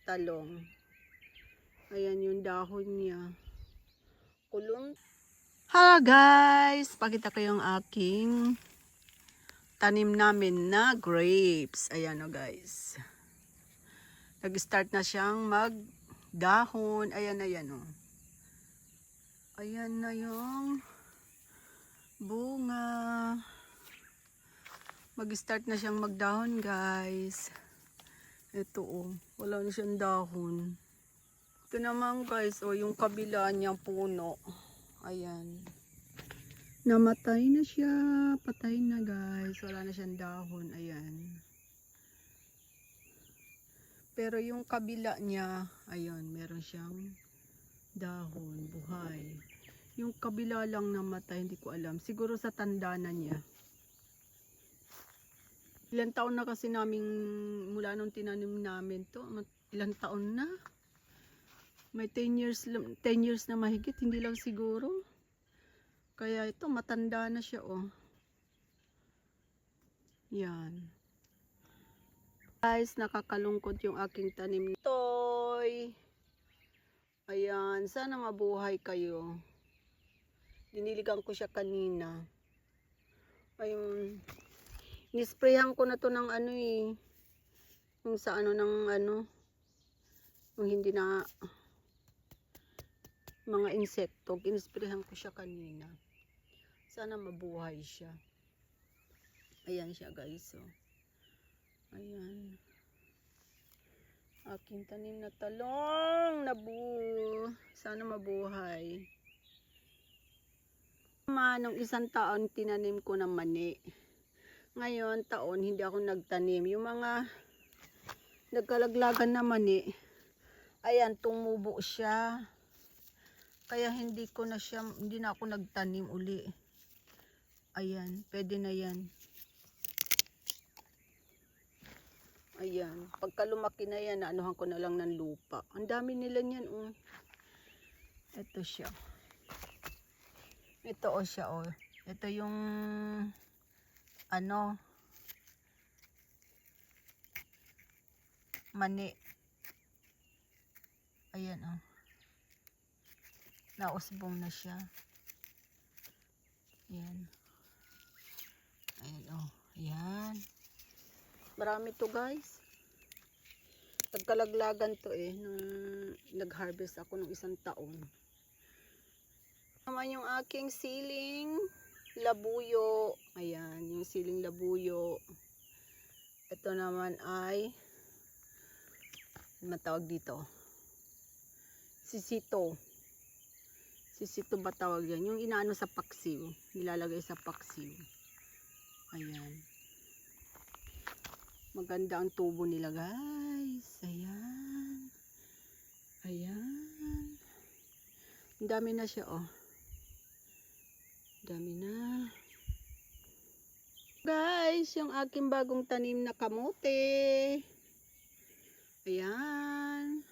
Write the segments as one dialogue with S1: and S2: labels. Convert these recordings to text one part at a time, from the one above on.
S1: talong. Ayan yung dahon niya. Kulong. Hello guys! Pakita ko yung aking tanim namin na grapes. Ayan o guys. Nag-start na siyang magdahon. Ayan o. Ayan na yung bunga. Mag-start na siyang magdahon guys. Ito o. Wala na siyang dahon. Ito naman guys o yung kabila niyang puno. Ayan. Namatay na siya. Patay na guys. Wala na siyang dahon. Ayan. Pero yung kabila niya, ayun, meron siyang dahon, buhay. Yung kabila lang namatay, hindi ko alam. Siguro sa tanda na niya. Ilang taon na kasi namin, mula nung tinanim namin to, ilang taon na? May 10 years na mahigit, hindi lang siguro. Kaya ito, matanda na siya, oh. Yan. Guys, nakakalungkot yung aking tanim. Toy! Ayan, sana mabuhay kayo. Diniligan ko siya kanina. Ayun. Inisprayhan ko na to ng ano eh. Yung sa ano ng ano. Yung hindi na mga insekto. Inisprayhan ko siya kanina. Sana mabuhay siya. Ayan siya guys. Oh. Ayan. Aking tanim na talong. Sana mabuhay. Nung isang taon tinanim ko ng mani. Ngayon taon hindi ako nagtanim. Yung mga nagkalaglagan na mani. Ayan, tumubo siya. Kaya hindi na ako nagtanim uli. Ayan, pwede na yan. Ayan, pagka lumaki na yan, naanuhan ko na lang ng lupa. Ang dami nila niyan, oh. Ito siya. Ito siya, oh. Ito yung ano mani. Ayan, oh. Nausbong na siya. Ayan. Ayan, oh. Ayan. Marami to guys. Nagkalaglagan to eh. Nung nag-harvest ako nung isang taon. Naman yung aking siling labuyo. Ayan, yung siling labuyo. Ito naman ay matawag dito. Sisito. Sisito ba tawag yan? Yung inaano sa paksiw. Nilalagay sa paksiw. Ayan. Maganda ang tubo nila guys. Ayan. Ayan. Ang dami na siya oh. Dami na. Guys, yung aking bagong tanim na kamote. Ayan.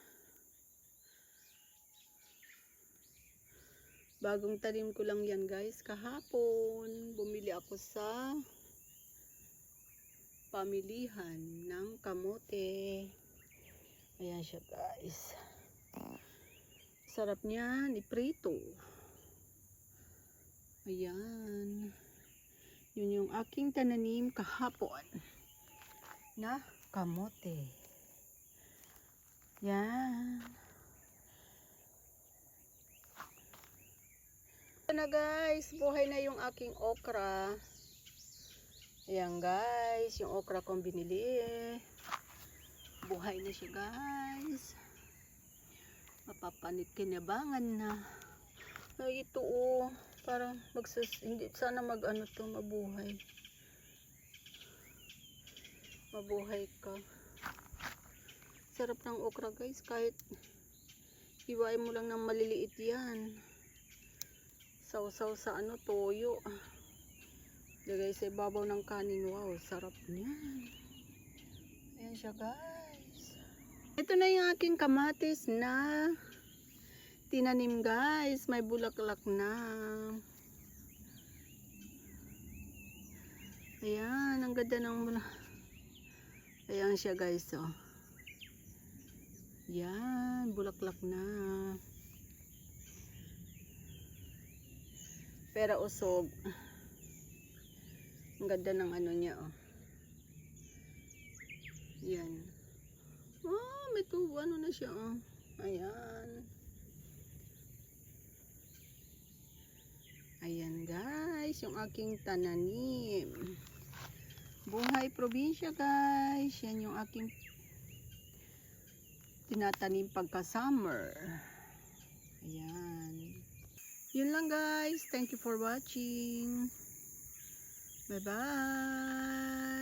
S1: Bagong tanim ko lang yan guys. Kahapon, bumili ako sa pamilihan ng kamote. Ayan siya guys. Sarap niyan, iprito. Ayan. Yun yung aking tananim kahapon na kamote. Yan. Ito na guys, buhay na yung aking okra. Ayan guys, yung okra kong binili. Buhay na siya guys. Mapapanit kinabangan na. Ay ito oh, para hindi sana mag-ano to, mabuhay. Mabuhay ka. Sarap ng okra guys, kahit iwain mo lang ng maliliit yan. Sausaw sa ano, toyo. Lagay sa ibabaw ng kanin. Wow, sarap niyan. Ayan siya guys. Ito na yung aking kamatis na tinanim guys. May bulaklak na. Ayan, ang ganda ng Ayan siya guys, oh. Yan, bulaklak na. Pero usog. Ang ganda ng ano niya, oh. Yan. Oh, may tubo. Ano na siya, oh. Ayan. Ayan, guys. Yung aking tananim. Buhay probinsya, guys. Yan yung aking tinatanim pagka-summer. Ayan. Yun lang, guys. Thank you for watching. Bye-bye.